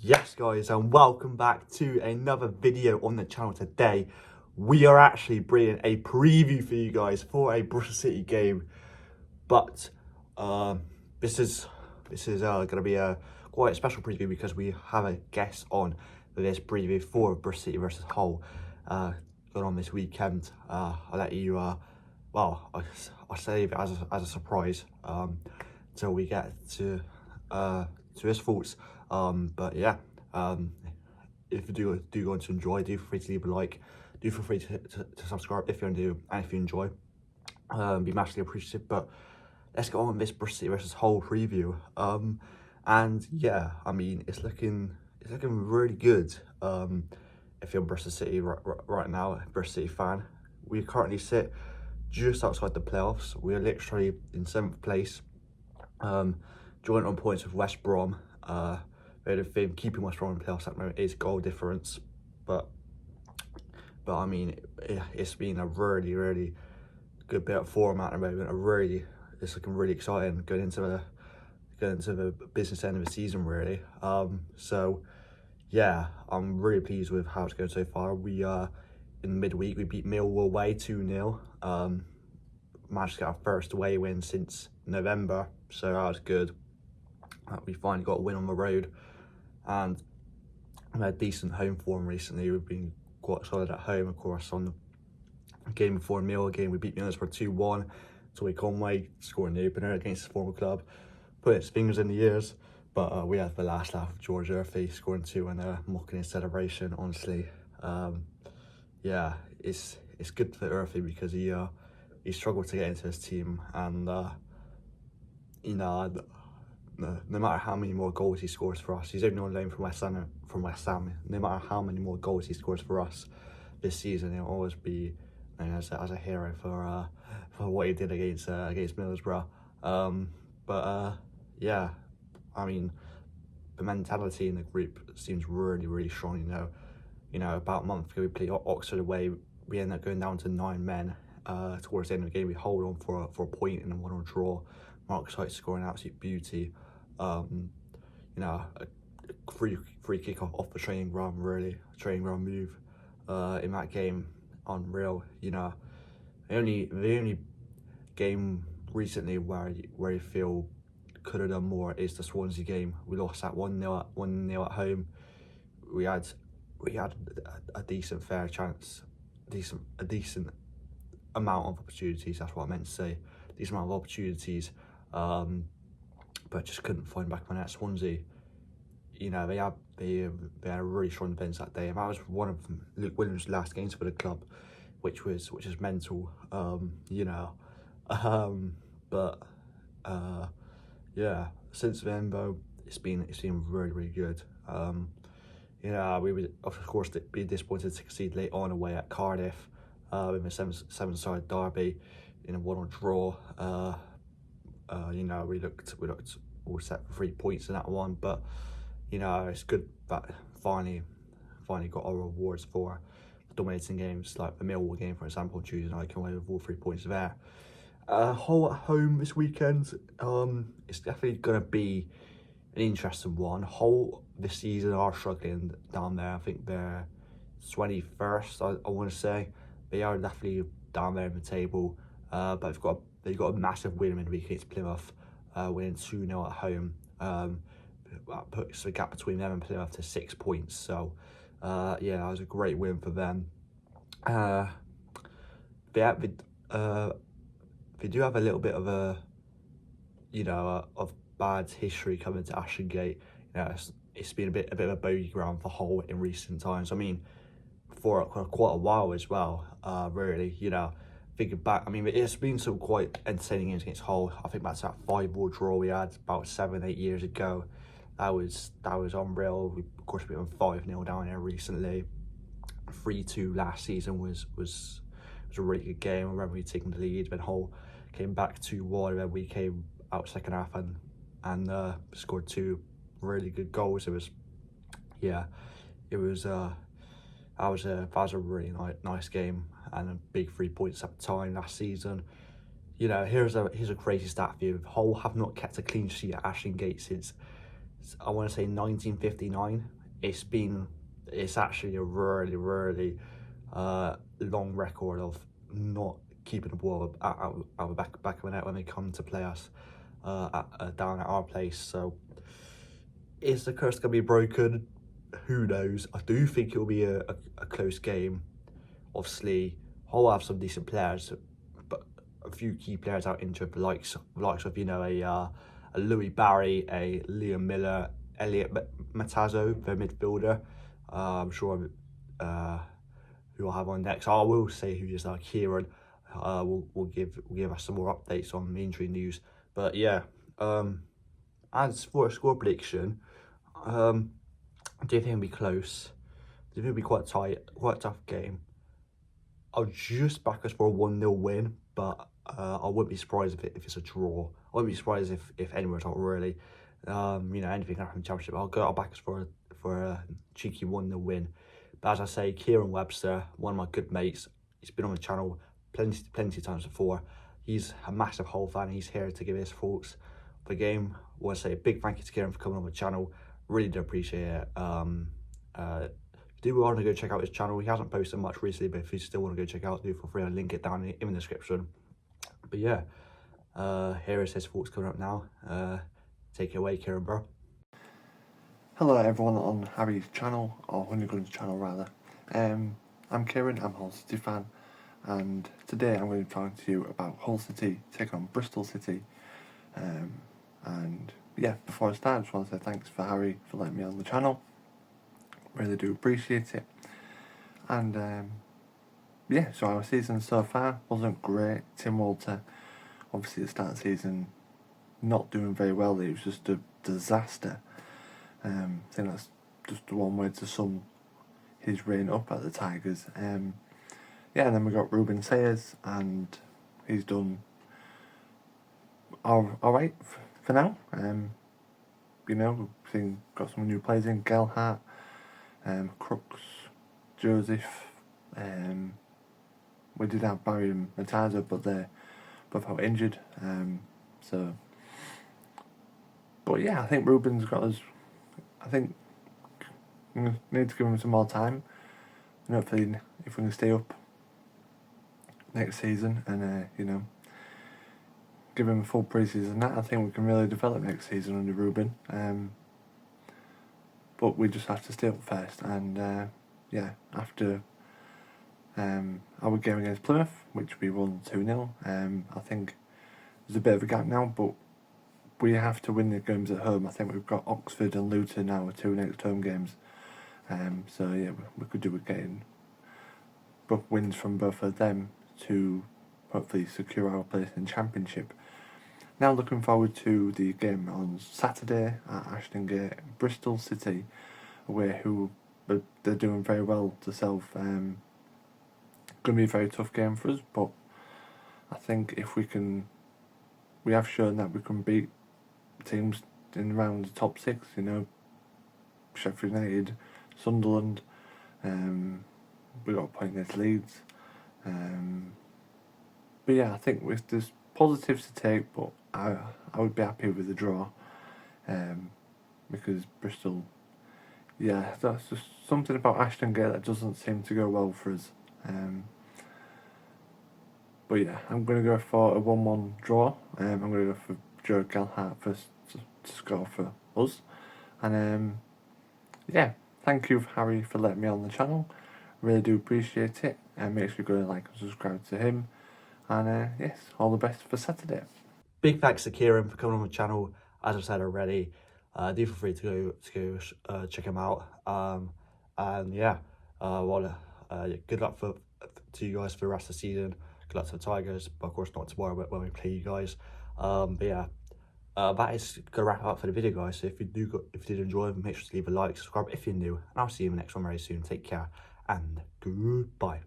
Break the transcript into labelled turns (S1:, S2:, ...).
S1: Yes guys, and welcome back to another video on the channel. Today we are actually bringing a preview for you guys for a Bristol City game, but this is going to be a quite a special preview because we have a guest on for this preview for Bristol City versus Hull going on this weekend. I'll let you well, I'll save it as a surprise until we get to his thoughts. But yeah, if you do going to enjoy, do feel free to leave a like, do feel free to subscribe if you're new, and if you enjoy, be massively appreciative. But let's get on with this Bristol City versus Hull preview. And yeah, I mean it's looking really good. If you're Bristol City right now, a Bristol City fan, we currently sit just outside the playoffs. We are literally in 7th place, joint on points with West Brom. The thing keeping West Brom in the playoffs at the moment is goal difference, but I mean it's been a really good bit of form at the moment. It's looking really exciting going into the business end of the season really. So yeah, I'm really pleased with how it's going so far. We in midweek we beat Millwall away 2-0. Managed to get our first away win since November, so that was good. We finally got a win on the road, and we had decent home form recently. We've been quite solid at home, of course. On the game before Millwall game, we beat Middlesbrough 2-1. Tommy Conway scoring the opener against his former club, putting his fingers in the ears. But we had the last laugh of George Urphy scoring 2 and mocking his celebration. Honestly, yeah, it's good for Urphy because he struggled to get into his team, and you know, no matter how many more goals he scores for us, he's only on loan from West Ham. No matter how many more goals he scores for us this season, he'll always be known as a hero for what he did against Middlesbrough. Yeah, I mean the mentality in the group seems really strong. You know, about a month ago we played Oxford away. We ended up going down to 9 men. Towards the end of the game, we hold on for a point in a 1-1 draw. Mark Sykes scoring absolute beauty. You know, a free kick off the training ground move in that game, unreal. You know, the only game recently where you feel could have done more is the Swansea game. We lost that 1-0 at home. We had a decent fair chance, a decent amount of opportunities. That's what I meant to say. Decent amount of opportunities. But just couldn't find back on that. Swansea, you know, they had a really strong defence that day, and that was one of Luke Williams' last games for the club, which is mental. You know, yeah, since then though, it's been really good. You know, we would of course be disappointed to concede late on away at Cardiff in the seven-side derby in a 1-1 draw. You know, we looked all set for 3 points in that one, but you know, it's good that finally got our rewards for dominating games like the Millwall game, for example, on Tuesday night. Came away with all 3 points there. Hull at home this weekend. It's definitely gonna be an interesting one. Hull this season are struggling down there. I think they're 21st. I want to say they are definitely down there in the table. But they've got a massive win midweek against Plymouth, winning 2-0 at home. That puts the gap between them and Plymouth to 6 points. So yeah, that was a great win for them. They do have a little bit of a, you know, of bad history coming to Ashton Gate. You know, it's been a bit of a bogey ground for Hull in recent times. I mean, for quite a while as well. Really, you know, thinking back, I mean, it's been some quite entertaining games against Hull. I think that's that 5-5 draw we had about 7-8 years ago. That was unreal. We of course we went 5-0 down there recently. 3-2 last season was a really good game. I remember we taking the lead, then Hull came back 2-1, and then we came out second half and scored 2 really good goals. It was, yeah, it was that was a really nice game, and a big 3 points at the time last season. You know, here's a crazy stat for you. Hull have not kept a clean sheet at Ashton Gate since I want to say 1959. It's actually a really long record of not keeping the ball out of the back of the net when they come to play us down at our place. So is the curse gonna be broken? Who knows? I do think it'll be a close game. Obviously, I'll have some decent players, but a few key players out injured, the likes of, you know, a Louis Barry, a Liam Miller, Elliot Matazzo, their midfielder. I'm sure who I'll have on next. I will say who is Kieran. Will give us some more updates on the injury news. But yeah, as for a score prediction, I do think it'll be close. I think it'll be quite tight, quite a tough game. I'll just back us for a 1-0 win, but I wouldn't be surprised if it's a draw. I wouldn't be surprised if anyone's not really. You know, anything can happen in the Championship. I'll back us for a cheeky 1-0 win. But as I say, Kieran Webster, one of my good mates, he's been on the channel plenty of times before. He's a massive Hull fan. He's here to give his thoughts for the game. I want to say a big thank you to Kieran for coming on the channel. Really do appreciate it. Do want to go check out his channel. He hasn't posted much recently, but if you still want to go check out, do feel free. I'll link it down in the description. But yeah, here is his thoughts coming up now. Take it away, Kieran, bro.
S2: Hello everyone on Harry's channel, or Honeygun's channel rather. I'm Kieran, I'm a Hull City fan, and today I'm going to be talking to you about Hull City taking on Bristol City. And yeah, before I start, I just want to say thanks for Harry for letting me on the channel. Really do appreciate it. And yeah, so our season so far wasn't great. Tim Walter, obviously at the start of the season, not doing very well. It was just a disaster. I think that's just one way to sum his reign up at the Tigers. Yeah, and then we got Ruben Sayers, and he's done all right for now. You know, we've got some new players in, Gelhart, Crooks, Joseph. We did have Barry and Matazzo, but they're both out injured. But yeah, I think Ruben's got us. I think we need to give him some more time, and hopefully, if we can stay up next season and you know, give him a full pre-season, I think we can really develop next season under Ruben. But we just have to stay up first, and yeah, after our game against Plymouth, which we won 2-0, I think there's a bit of a gap now, but we have to win the games at home. I think we've got Oxford and Luton now, our 2 next home games. So yeah, we could do with getting both wins from both of them to hopefully secure our place in the Championship. Now looking forward to the game on Saturday at Ashton Gate, Bristol City, away, who they're doing very well themselves. Going to be a very tough game for us, but I think if we have shown that we can beat teams in around the top 6, you know, Sheffield United, Sunderland, we got a point against Leeds. But yeah, I think there's positives to take, but I would be happy with a draw, because Bristol, yeah, that's just something about Ashton Gate that doesn't seem to go well for us. But yeah, I'm going to go for a 1-1 draw. I'm going to go for Joe Gelhart first to score for us. And yeah, thank you, Harry, for letting me on the channel. Really do appreciate it. And make sure you go and like and subscribe to him. And yes, all the best for Saturday.
S1: Big thanks to Kieran for coming on the channel. As I said already, do feel free to go check him out. And yeah, good luck to you guys for the rest of the season. Good luck to the Tigers, but of course not tomorrow when we play you guys. But yeah, that is gonna wrap it up for the video, guys. So if you did enjoy, make sure to leave a like, subscribe if you're new, and I'll see you in the next one very soon. Take care and goodbye.